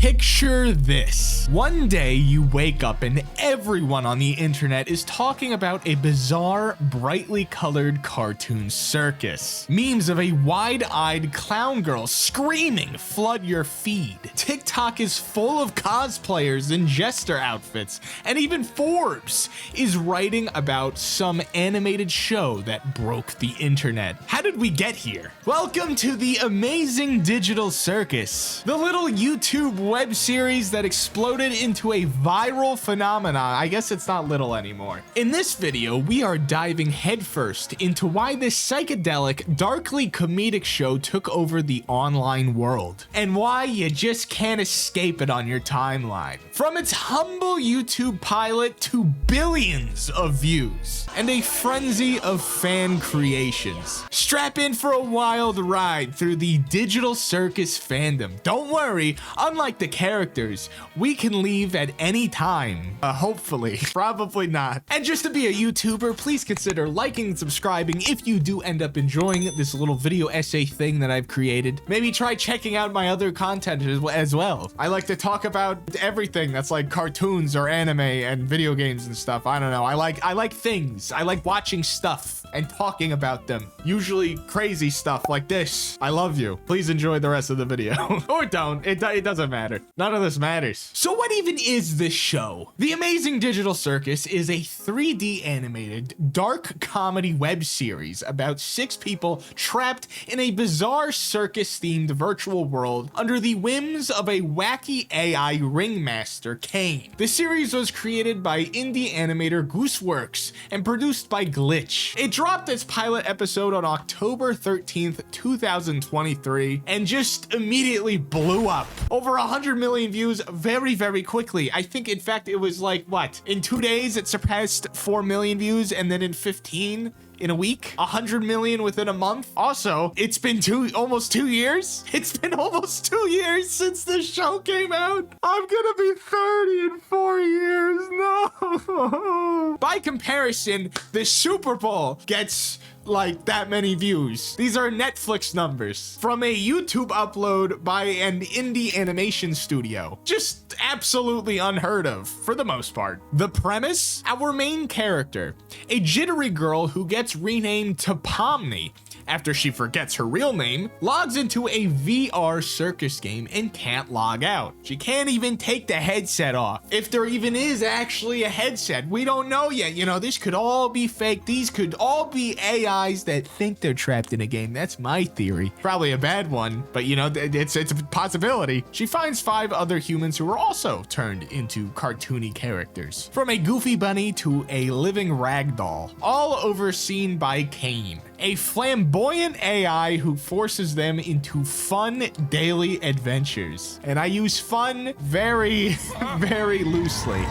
Picture this. One day you wake up and everyone on the internet is talking about a bizarre, brightly colored cartoon circus. Memes of a wide-eyed clown girl screaming flood your feed. TikTok is full of cosplayers in jester outfits, and even Forbes is writing about some animated show that broke the internet. How did we get here? Welcome to the Amazing Digital Circus, the little YouTube web series that exploded into a viral phenomenon. I guess it's not little anymore. In this video, we are diving headfirst into why this psychedelic, darkly comedic show took over the online world, and why you just can't escape it on your timeline. From its humble YouTube pilot to billions of views, and a frenzy of fan creations. Strap in for a wild ride through the digital circus fandom. Don't worry, unlike the characters, we can leave at any time. Hopefully. Probably not. And just to be a YouTuber, please consider liking and subscribing if you do end up enjoying this little video essay thing that I've created. Maybe try checking out my other content as well. I like to talk about everything that's like cartoons or anime and video games and stuff. I don't know. I like things. I like watching stuff and talking about them. Usually crazy stuff like this. I love you. Please enjoy the rest of the video. Or don't. It doesn't matter. None of this matters. So what even is this show? The Amazing Digital Circus is a 3D animated dark comedy web series about 6 people trapped in a bizarre circus-themed virtual world under the whims of a wacky AI ringmaster, Caine. The series was created by indie animator Gooseworks and produced by Glitch. It dropped its pilot episode on October 13th, 2023, and just immediately blew up. Over 100 million views very, very quickly. I think, in fact, it was like, what? In 2 days, it surpassed 4 million views, and then in 15, in a week, 100 million within a month. Also, it's been almost 2 years. It's been almost 2 years since the show came out. I'm gonna be 30 in 4 years. No. By comparison, the Super Bowl gets like that many views. These are Netflix numbers from a YouTube upload by an indie animation studio. Just absolutely unheard of for the most part. The premise? Our main character, a jittery girl who gets renamed to Pomni after she forgets her real name, logs into a VR circus game and can't log out. She can't even take the headset off. If there even is actually a headset, we don't know yet. You know, this could all be fake. These could all be AIs that think they're trapped in a game. That's my theory. Probably a bad one, but you know, it's a possibility. She finds 5 other humans who are also turned into cartoony characters. From a goofy bunny to a living ragdoll, all overseen by Caine, a flamboyant AI who forces them into fun daily adventures. And I use fun very, very loosely.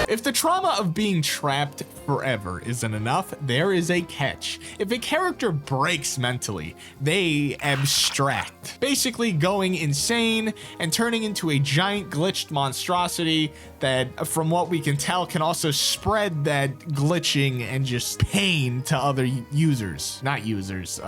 If the trauma of being trapped forever isn't enough, there is a catch. If a character breaks mentally, they abstract, basically going insane and turning into a giant glitched monstrosity that, from what we can tell, can also spread that glitching and just pain to other users. Not users,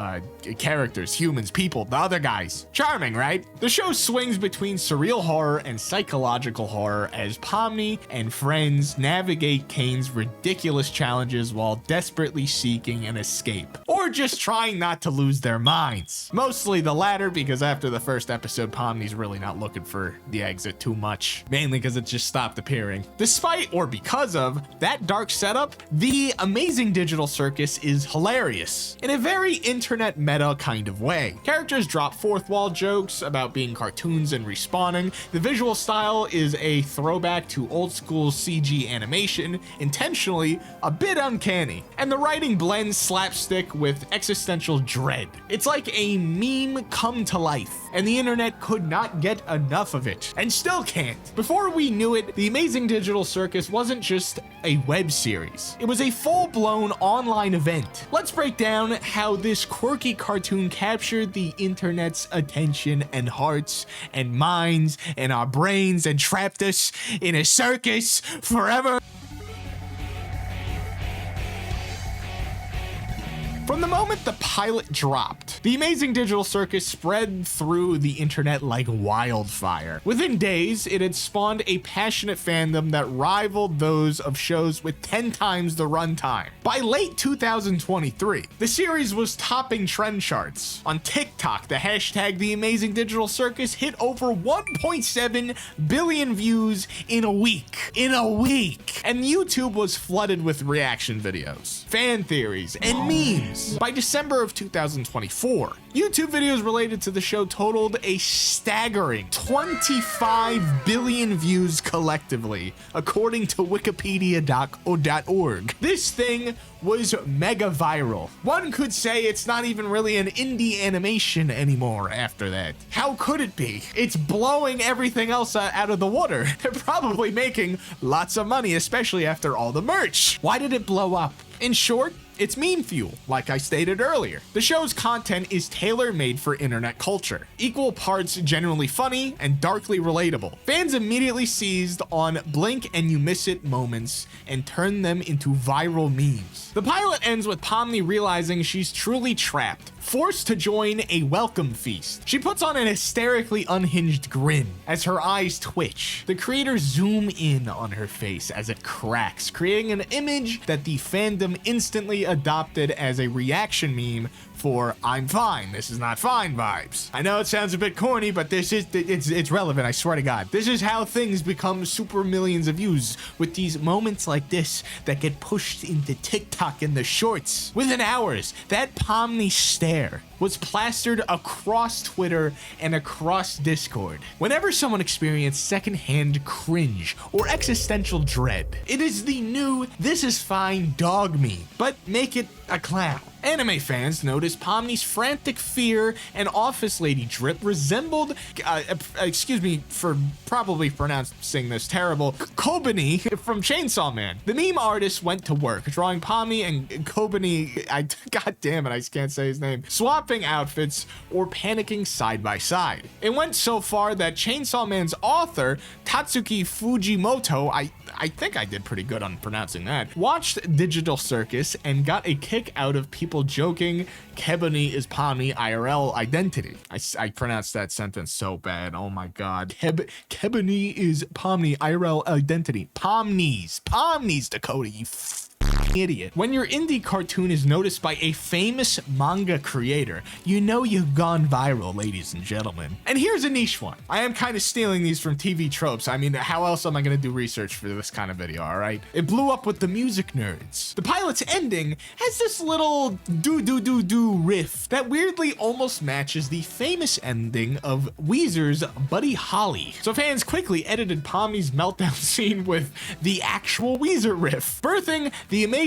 characters, humans, people, the other guys. Charming, right? The show swings between surreal horror and psychological horror as Pomni and friends navigate Caine's ridiculous challenges while desperately seeking an escape, or just trying not to lose their minds. Mostly the latter, because after the first episode, Pomni's really not looking for the exit too much, mainly because it just stopped appearing. Despite, or because of, that dark setup, the Amazing Digital Circus is hilarious in a very internet meta kind of way. Characters drop fourth wall jokes about being cartoons and respawning. The visual style is a throwback to old school CG animation, intentionally a bit uncanny, and the writing blends slapstick with existential dread. It's like a meme come to life, and the internet could not get enough of it, and still can't. Before we knew it, the Amazing Digital Circus wasn't just a web series. It was a full-blown online event. Let's break down how this quirky cartoon captured the internet's attention and hearts and minds and our brains and trapped us in a circus forever. From the moment the pilot dropped, the Amazing Digital Circus spread through the internet like wildfire. Within days, it had spawned a passionate fandom that rivaled those of shows with 10 times the runtime. By late 2023, the series was topping trend charts. On TikTok, the hashtag The Amazing Digital Circus hit over 1.7 billion views in a week. And YouTube was flooded with reaction videos, fan theories, and memes. By December of 2024, YouTube videos related to the show totaled a staggering 25 billion views collectively, according to Wikipedia.org. This thing was mega viral. One could say it's not even really an indie animation anymore after that. How could it be? It's blowing everything else out of the water. They're probably making lots of money, especially after all the merch. Why did it blow up? In short, it's meme fuel, like I stated earlier. The show's content is tailor-made for internet culture, equal parts genuinely funny and darkly relatable. Fans immediately seized on blink and you miss it moments and turned them into viral memes. The pilot ends with Pomni realizing she's truly trapped, forced to join a welcome feast. She puts on an hysterically unhinged grin as her eyes twitch. The creators zoom in on her face as it cracks, creating an image that the fandom instantly adopted as a reaction meme for "I'm fine, this is not fine" vibes. I know it sounds a bit corny, but it's relevant, I swear to God. This is how things become super millions of views, with these moments like this that get pushed into TikTok and the shorts. Within hours, that Pomni stare was plastered across Twitter and across Discord. Whenever someone experienced secondhand cringe or existential dread, it is the new "this is fine" dog meme, but make it a clown. Anime fans noticed Pomni's frantic fear and office lady drip resembled, excuse me for probably pronouncing this terrible, Kobani from Chainsaw Man. The meme artist went to work, drawing Pomni and Kobani, god damn it, I can't say his name, swapping outfits or panicking side by side. It went so far that Chainsaw Man's author, Tatsuki Fujimoto, I think I did pretty good on pronouncing that, watched Digital Circus and got a kick out of people joking Kebani is Pomni IRL identity. I pronounced that sentence so bad. Oh my god. Kebani is Pomni IRL identity. Pomni's Dakota, you idiot. When your indie cartoon is noticed by a famous manga creator, you know you've gone viral, ladies and gentlemen. And here's a niche one. I am kind of stealing these from TV tropes. I mean, how else am I going to do research for this kind of video, all right? It blew up with the music nerds. The pilot's ending has this little do riff that weirdly almost matches the famous ending of Weezer's Buddy Holly. So fans quickly edited Pomni's meltdown scene with the actual Weezer riff, birthing the amazing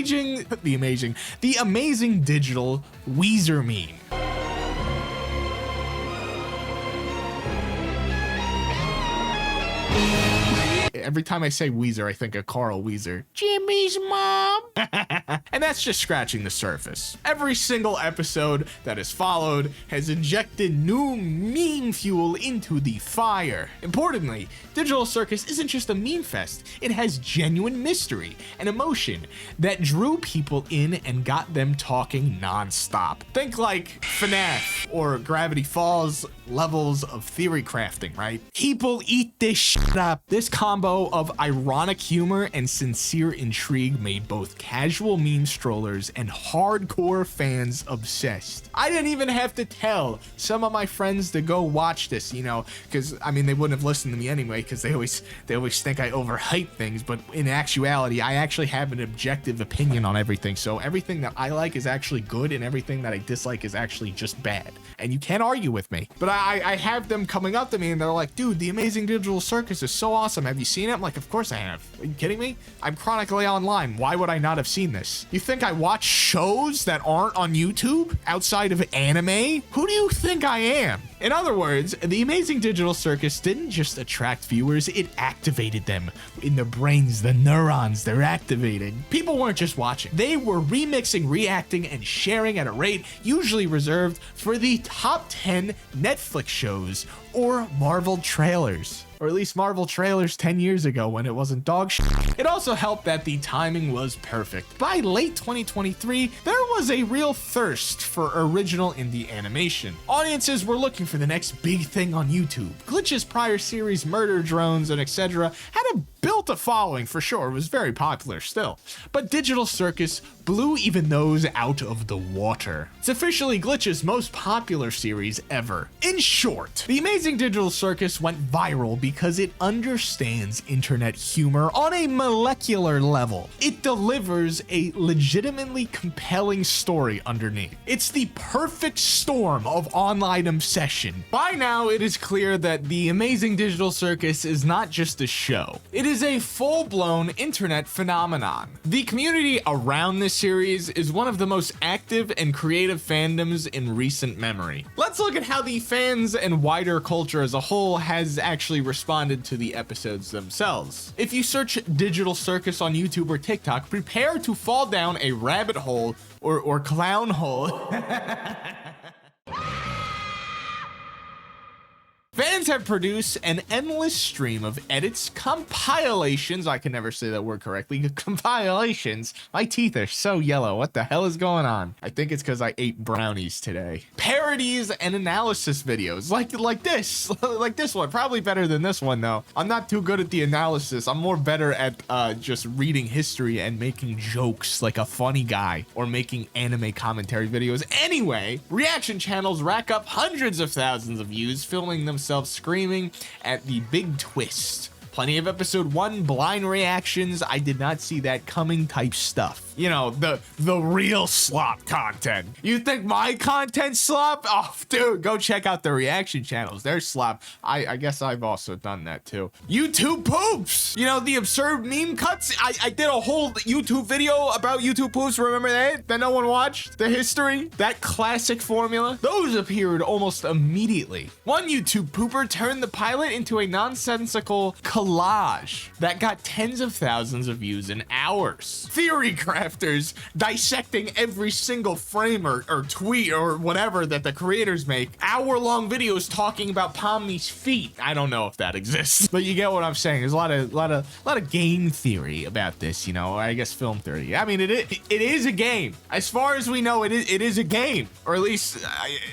digital Weezer meme. Every time I say Weezer, I think of Carl Weezer. Jimmy's mom. And that's just scratching the surface. Every single episode that has followed has injected new meme fuel into the fire. Importantly, Digital Circus isn't just a meme fest. It has genuine mystery and emotion that drew people in and got them talking non-stop. Think like FNAF or Gravity Falls levels of theory crafting, right? People eat this shit up. This combo of ironic humor and sincere intrigue made both casual meme strollers and hardcore fans obsessed. I didn't even have to tell some of my friends to go watch this, you know, because I mean they wouldn't have listened to me anyway, because they always think I overhype things, but in actuality I actually have an objective opinion on everything. So everything that I like is actually good and everything that I dislike is actually just bad. And you can't argue with me. But I have them coming up to me and they're like, dude, the Amazing Digital Circus is so awesome. Have you seen it? I'm like, of course I have. Are you kidding me? I'm chronically online. Why would I not have seen this? You think I watch shows that aren't on YouTube outside of anime? Who do you think I am? In other words, the Amazing Digital Circus didn't just attract viewers, it activated them. In their brains, the neurons they're activating. People weren't just watching, they were remixing, reacting, and sharing at a rate usually reserved for the top 10 Netflix shows or Marvel trailers. Or at least Marvel trailers 10 years ago when it wasn't dog shit. It also helped that the timing was perfect. By late 2023, there was a real thirst for original indie animation. Audiences were looking for the next big thing on YouTube. Glitch's prior series, Murder Drones and etc. had built a following for sure, it was very popular still. But Digital Circus blew even those out of the water. It's officially Glitch's most popular series ever. In short, the Amazing Digital Circus went viral because it understands internet humor on a molecular level. It delivers a legitimately compelling story underneath. It's the perfect storm of online obsession. By now, it is clear that the Amazing Digital Circus is not just a show. It is a full-blown internet phenomenon. The community around this series is one of the most active and creative fandoms in recent memory. Let's look at how the fans and wider culture as a whole has actually responded to the episodes themselves. If you search Digital Circus on YouTube or TikTok, prepare to fall down a rabbit hole or clown hole. Fans have produced an endless stream of edits, compilations, I can never say that word correctly, compilations. My teeth are so yellow, what the hell is going on? I think it's because I ate brownies today. Parodies and analysis videos, like this one, probably better than this one though. I'm not too good at the analysis, I'm more better at just reading history and making jokes like a funny guy, or making anime commentary videos. Anyway, reaction channels rack up hundreds of thousands of views, filming themselves screaming at the big twist. Plenty of episode 1 blind reactions, I did not see that coming type stuff. You know, the real slop content. You think my content's slop? Oh, dude, go check out the reaction channels. They're slop. I guess I've also done that too. YouTube poops! You know, the absurd meme cuts? I did a whole YouTube video about YouTube poops, remember that? That no one watched? The history? That classic formula? Those appeared almost immediately. One YouTube pooper turned the pilot into a nonsensical collage that got tens of thousands of views in hours. Theory crafters dissecting every single frame or tweet or whatever that the creators make. Hour-long videos talking about Pomni's feet. I don't know if that exists, but you get what I'm saying. There's a lot of game theory about this, you know, I guess film theory. I mean, it is a game. As far as we know, it is a game, or at least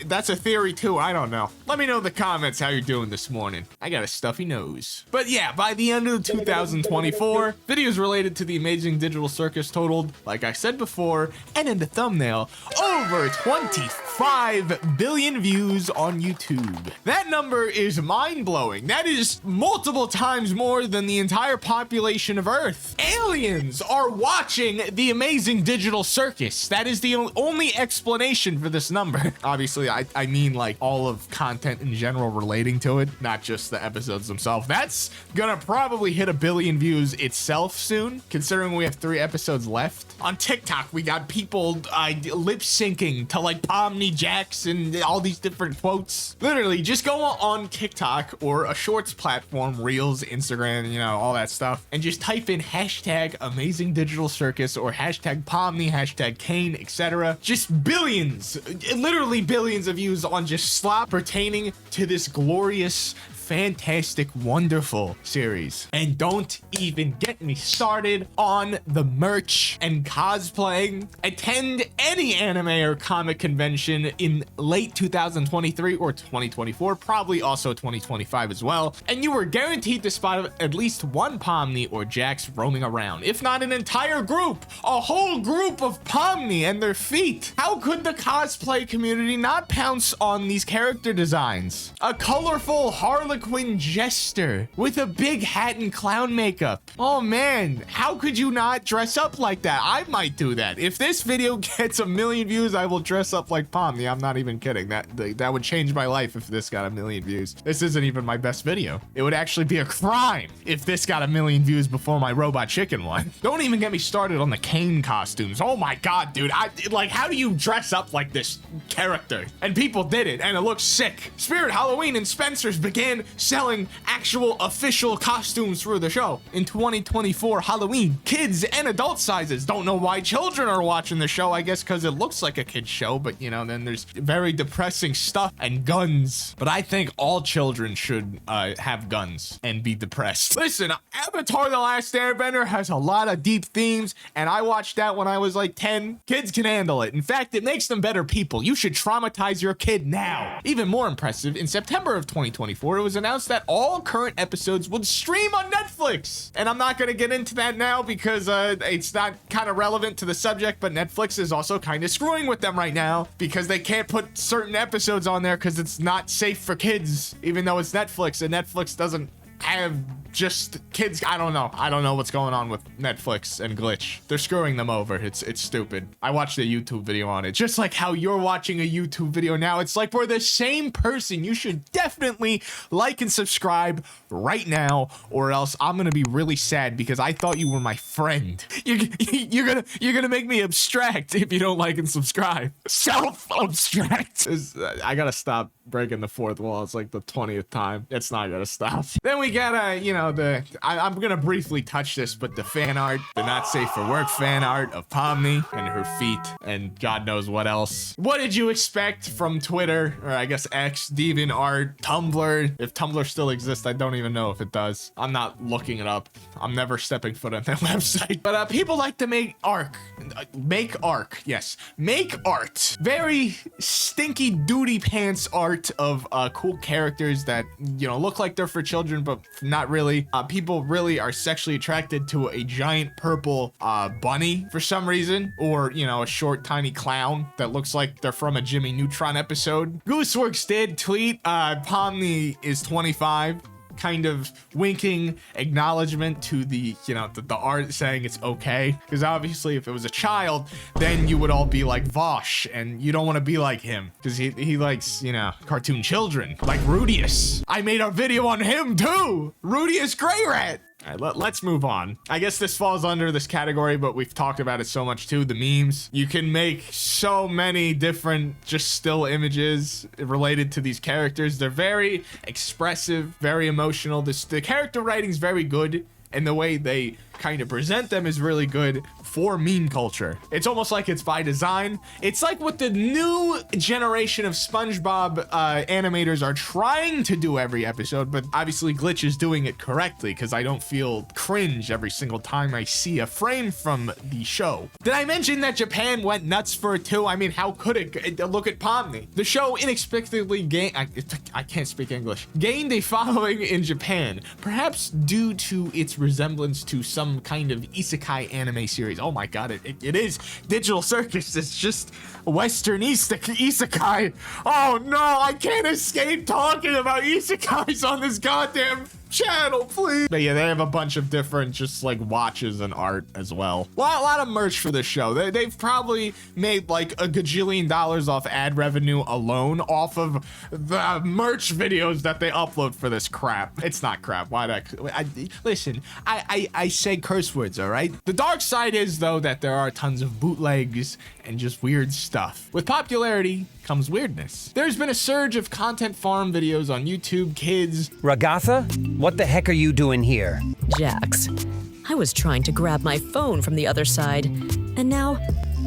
that's a theory too. I don't know. Let me know in the comments how you're doing this morning. I got a stuffy nose. But yeah, by the end of 2024, videos related to the Amazing Digital Circus totaled, like I said before, and in the thumbnail, over 25 billion views on YouTube. That number is mind-blowing. That is multiple times more than the entire population of Earth. Aliens are watching the Amazing Digital Circus. That is the only explanation for this number. Obviously, I mean like all of content in general relating to it, not just the episodes themselves. That's gonna probably hit 1 billion views itself soon, considering we have 3 episodes left. On TikTok, we got people lip syncing to like Pomni Jax and all these different quotes. Literally, just go on TikTok or a shorts platform, Reels, Instagram, you know, all that stuff, and just type in hashtag Amazing Digital Circus or hashtag Pomni, hashtag Caine, etc. Just billions, literally billions of views on just slop pertaining to this glorious, fantastic, wonderful series. And don't even get me started on the merch and cosplaying. Attend any anime or comic convention in late 2023 or 2024, probably also 2025 as well, and you are guaranteed to spot at least one Pomni or Jax roaming around, if not an entire group, a whole group of Pomni and their feet. How could the cosplay community not pounce on these character designs? A colorful Harley Harlequin jester with a big hat and clown makeup. Oh man, how could you not dress up like that? I might do that. If this video gets 1 million views, I will dress up like Pomni. I'm not even kidding. That would change my life if this got 1 million views. This isn't even my best video. It would actually be a crime if this got 1 million views before my robot chicken one. Don't even get me started on the Caine costumes. Oh my god, dude. Like, how do you dress up like this character? And people did it, and it looks sick. Spirit Halloween and Spencer's began selling actual official costumes for the show in 2024 Halloween. Kids and adult sizes. Don't know why children are watching the show. I guess because it looks like a kid's show, but you know, then there's very depressing stuff and guns. But I think all children should have guns and be depressed. Listen, Avatar: The Last Airbender has a lot of deep themes, and I watched that when I was like 10. Kids can handle it. In fact, it makes them better people. You should traumatize your kid now. Even more impressive, in September of 2024, it was announced that all current episodes would stream on Netflix. And I'm not going to get into that now because it's not kind of relevant to the subject, but Netflix is also kind of screwing with them right now because they can't put certain episodes on there because it's not safe for kids, even though it's Netflix, and Netflix doesn't have just kids. I don't know what's going on with Netflix and Glitch. They're screwing them over. It's stupid. I watched a YouTube video on it. Just like how you're watching a YouTube video now. It's like we're the same person. You should definitely like and subscribe right now, or else I'm gonna be really sad because I thought you were my friend. You're gonna make me abstract if you don't like and subscribe. Self-abstract. I gotta stop breaking the fourth wall. It's like the 20th time. It's not gonna stop. Then we gotta, you know, I'm gonna briefly touch this, but the fan art, the not safe for work fan art of Pomni and her feet and God knows what else. What did you expect from Twitter, or I guess X, DeviantArt, Tumblr? If Tumblr still exists, I don't even know if it does. I'm not looking it up. I'm never stepping foot on that website. But people like to make art. Make art. Very stinky duty pants art of cool characters that, you know, look like they're for children, but not really. People really are sexually attracted to a giant purple bunny for some reason, or, you know, a short tiny clown that looks like they're from a Jimmy Neutron episode. Gooseworks did tweet Pomni is 25, kind of winking acknowledgement to the, you know, the art, saying it's okay, because obviously if it was a child, then you would all be like Vosh, and you don't want to be like him because he likes, you know, cartoon children like Rudius. I made a video on him too, Rudius Grey Rat. All right, let's move on. I guess this falls under this category, but we've talked about it so much too. The memes. You can make so many different just still images related to these characters. They're very expressive, very emotional. The character writing's very good, and the way they kind of present them is really good for meme culture. It's almost like it's by design. It's like what the new generation of SpongeBob animators are trying to do every episode, but obviously Glitch is doing it correctly because I don't feel cringe every single time I see a frame from the show. Did I mention that Japan went nuts for it too? I mean, how could it? Look at Pomni. The show inexplicably gained, I can't speak English, gained a following in Japan, perhaps due to its resemblance to some kind of isekai anime series. Oh my god, it is Digital Circus. It's just Western isekai. Oh no, I can't escape talking about isekais on this goddamn channel, please. But yeah, they have a bunch of different just like watches and art as well. A lot of merch for this show. They've probably made like $1 gajillion off ad revenue alone off of the merch videos that they upload for this crap. It's not crap. Listen, I say curse words, all right? The dark side is though that there are tons of bootlegs and just weird stuff. With popularity comes weirdness. There's been a surge of content farm videos on YouTube Kids. Ragatha? What the heck are you doing here? Jax, I was trying to grab my phone from the other side, and now,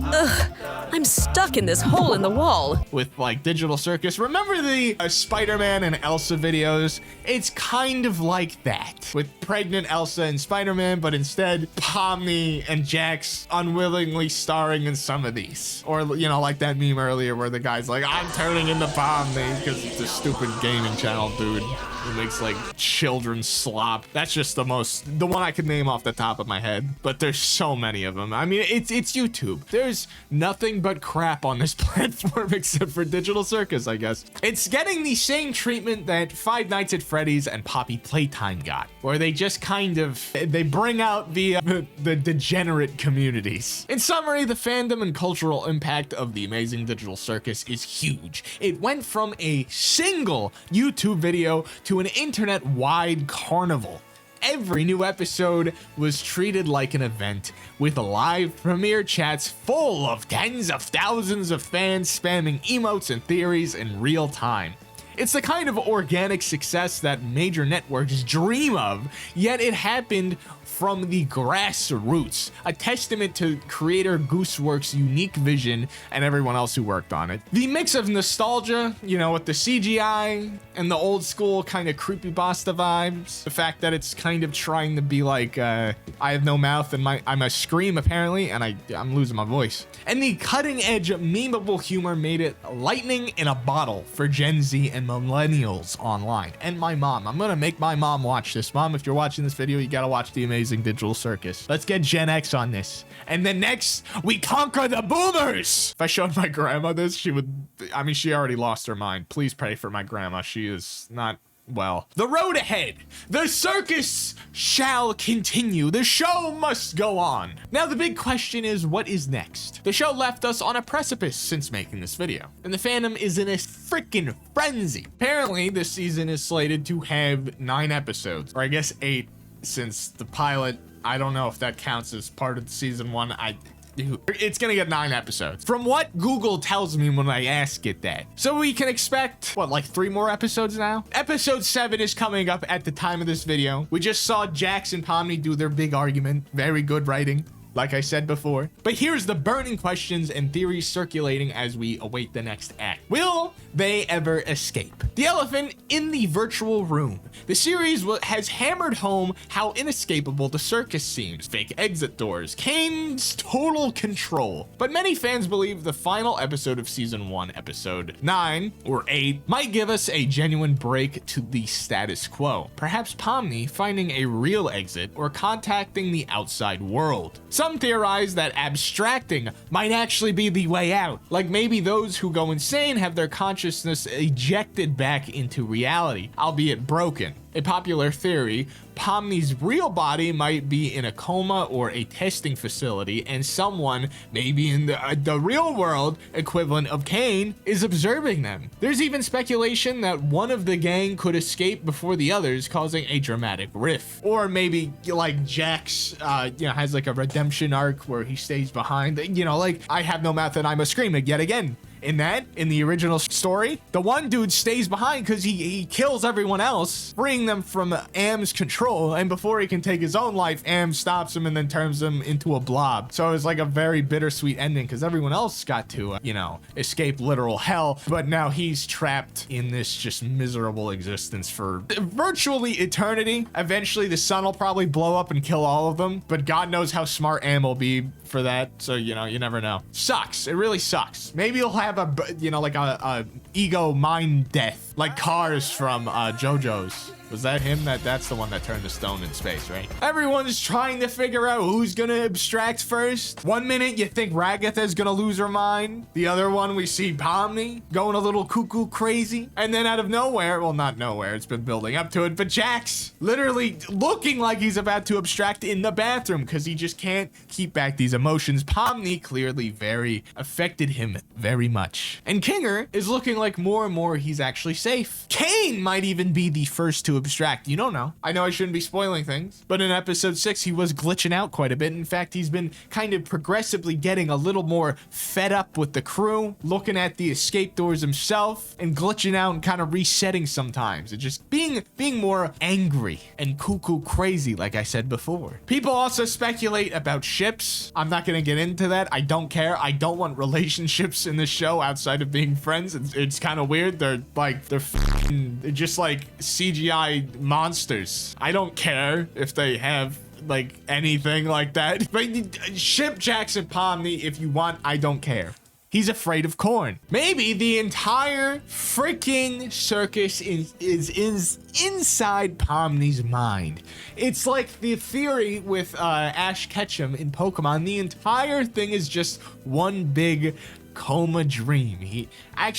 I'm stuck in this hole in the wall. With like Digital Circus. Remember the Spider-Man and Elsa videos? It's kind of like that. With pregnant Elsa and Spider-Man, but instead Pomni and Jax unwillingly starring in some of these. Or, you know, like that meme earlier where the guy's like, I'm turning into Pomni because it's a stupid gaming channel, dude. who makes like children's slop. That's just the one I could name off the top of my head, but there's so many of them. I mean, it's YouTube. There's nothing but crap on this platform except for Digital Circus, I guess. It's getting the same treatment that Five Nights at Freddy's and Poppy Playtime got, where they just kind of, they bring out the degenerate communities. In summary, the fandom and cultural impact of the Amazing Digital Circus is huge. It went from a single YouTube video to an internet-wide carnival. Every new episode was treated like an event, with live premiere chats full of tens of thousands of fans spamming emotes and theories in real time. It's the kind of organic success that major networks dream of, yet it happened from the grassroots, a testament to creator Gooseworks' unique vision and everyone else who worked on it. The mix of nostalgia, you know, with the CGI and the old school kind of creepypasta vibes, the fact that it's kind of trying to be like, I have no mouth and I'm a scream apparently, and I'm losing my voice. And the cutting edge memeable humor made it lightning in a bottle for Gen Z and millennials online. And my mom. I'm gonna make my mom watch this. Mom, if you're watching this video, you gotta watch the Amazing Digital Circus. Let's get Gen X on this. And then next, we conquer the boomers! If I showed my grandma this, she would, I mean, she already lost her mind. Please pray for my grandma. She is not well. The road ahead. The circus shall continue. The show must go on. Now the big question is, what is next? The show left us on a precipice since making this video, and the fandom is in a freaking frenzy. Apparently, this season is slated to have 9 episodes, or I guess 8, since the pilot, I don't know if that counts as part of the season 1. It's gonna get 9 episodes. From what Google tells me when I ask it that. So we can expect, what, like 3 more episodes now? Episode 7 is coming up at the time of this video. We just saw Jax and Pomni do their big argument. Very good writing, like I said before. But here's the burning questions and theories circulating as we await the next act. Will they ever escape? The elephant in the virtual room. The series has hammered home how inescapable the circus seems. Fake exit doors, Caine's total control. But many fans believe the final episode of season 1, episode 9 or 8, might give us a genuine break to the status quo. Perhaps Pomni finding a real exit or contacting the outside world. Some theorize that abstracting might actually be the way out. Like maybe those who go insane have their consciousness ejected back into reality, albeit broken. A popular theory, Pomni's real body might be in a coma or a testing facility, and someone, maybe in the real world equivalent of Caine, is observing them. There's even speculation that one of the gang could escape before the others, causing a dramatic rift. Or maybe like Jax, has like a redemption arc where he stays behind. Like I have no mouth and I'm a screaming yet again. In the original story, the one dude stays behind because he kills everyone else, freeing them from Am's control, and before he can take his own life, Am stops him and then turns him into a blob. So it was like a very bittersweet ending because everyone else got to, escape literal hell, but now he's trapped in this just miserable existence for virtually eternity. Eventually, the sun will probably blow up and kill all of them, but God knows how smart Am will be for that, so, you never know. Sucks. It really sucks. Maybe you'll have a ego mind death, like Cars from JoJo's. Was that him? That's the one that turned to stone in space, right? Everyone's trying to figure out who's gonna abstract first. One minute you think Ragatha's gonna lose her mind. The other one we see Pomni going a little cuckoo crazy. And then out of nowhere, well, not nowhere, it's been building up to it, but Jax literally looking like he's about to abstract in the bathroom because he just can't keep back these emotions. Pomni clearly affected him very much. And Kinger is looking like more and more he's actually safe. Caine might even be the first to abstract. You don't know. I know I shouldn't be spoiling things, but in episode 6, he was glitching out quite a bit. In fact, he's been kind of progressively getting a little more fed up with the crew, looking at the escape doors himself, and glitching out and kind of resetting sometimes. And just being more angry and cuckoo crazy, like I said before. People also speculate about ships. I'm not going to get into that. I don't care. I don't want relationships in this show outside of being friends. It's kind of weird. They're just like CGI monsters. I don't care if they have anything like that, but ship Jax and Pomni if you want. I don't care. He's afraid of corn. Maybe the entire freaking circus is inside Pomni's mind. It's like the theory with Ash Ketchum in Pokemon. The entire thing is just one big coma dream.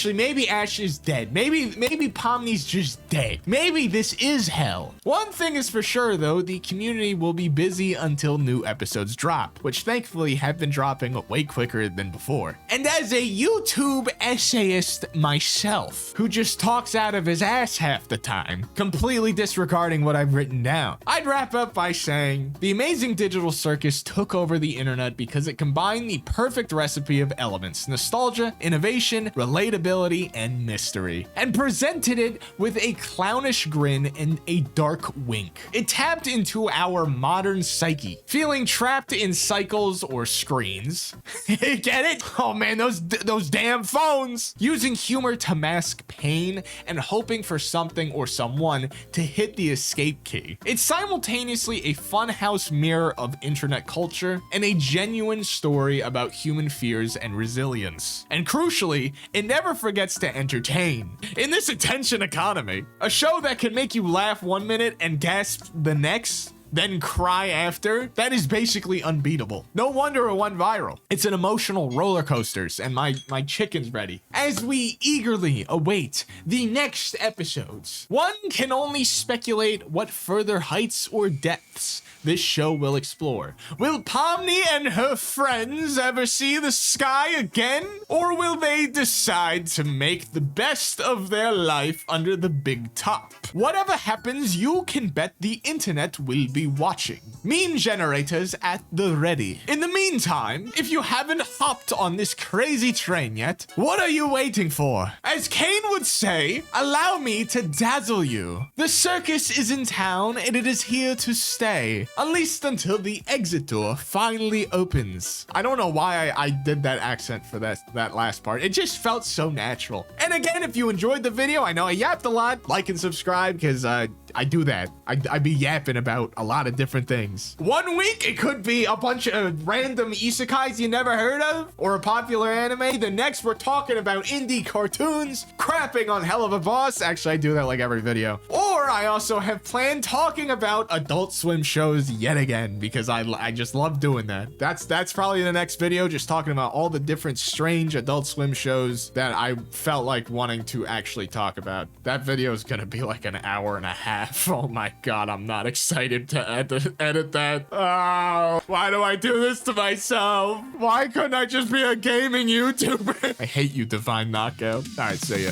Maybe Ash is dead. Maybe Pomni's just dead. Maybe this is hell. One thing is for sure though, the community will be busy until new episodes drop, which thankfully have been dropping way quicker than before. And as a YouTube essayist myself, who just talks out of his ass half the time, completely disregarding what I've written down, I'd wrap up by saying, the Amazing Digital Circus took over the internet because it combined the perfect recipe of elements: nostalgia, innovation, relatability, and mystery, and presented it with a clownish grin and a dark wink. It tapped into our modern psyche, feeling trapped in cycles or screens. Get it? Oh man, those damn phones! Using humor to mask pain and hoping for something or someone to hit the escape key. It's simultaneously a funhouse mirror of internet culture and a genuine story about human fears and resilience. And crucially, it never forgets to entertain. In this attention economy, a show that can make you laugh 1 minute and gasp the next, then cry after, that is basically unbeatable. No wonder it went viral. It's an emotional roller coasters, and my chicken's ready. As we eagerly await the next episodes, one can only speculate what further heights or depths this show will explore. Will Pomni and her friends ever see the sky again? Or will they decide to make the best of their life under the big top? Whatever happens, you can bet the internet will be watching. Meme generators at the ready. In the meantime, if you haven't hopped on this crazy train yet, what are you waiting for? As Caine would say, allow me to dazzle you. The circus is in town and it is here to stay. At least until the exit door finally opens. I don't know why I did that accent for that last part. It just felt so natural. And again, if you enjoyed the video, I know I yapped a lot. Like and subscribe, because I do that. I be yapping about a lot of different things. 1 week, it could be a bunch of random isekais you never heard of, or a popular anime. The next, we're talking about indie cartoons, crapping on Hell of a Boss. Actually, I do that like every video. Or I also have planned talking about Adult Swim shows yet again, because I just love doing that. That's probably the next video, just talking about all the different strange Adult Swim shows that I felt like wanting to actually talk about. That video is gonna be like an hour and a half. Oh my god, I'm not excited to edit that. Oh, why do I do this to myself? Why couldn't I just be a gaming YouTuber? I hate you, Divine Knockout. All right, see ya.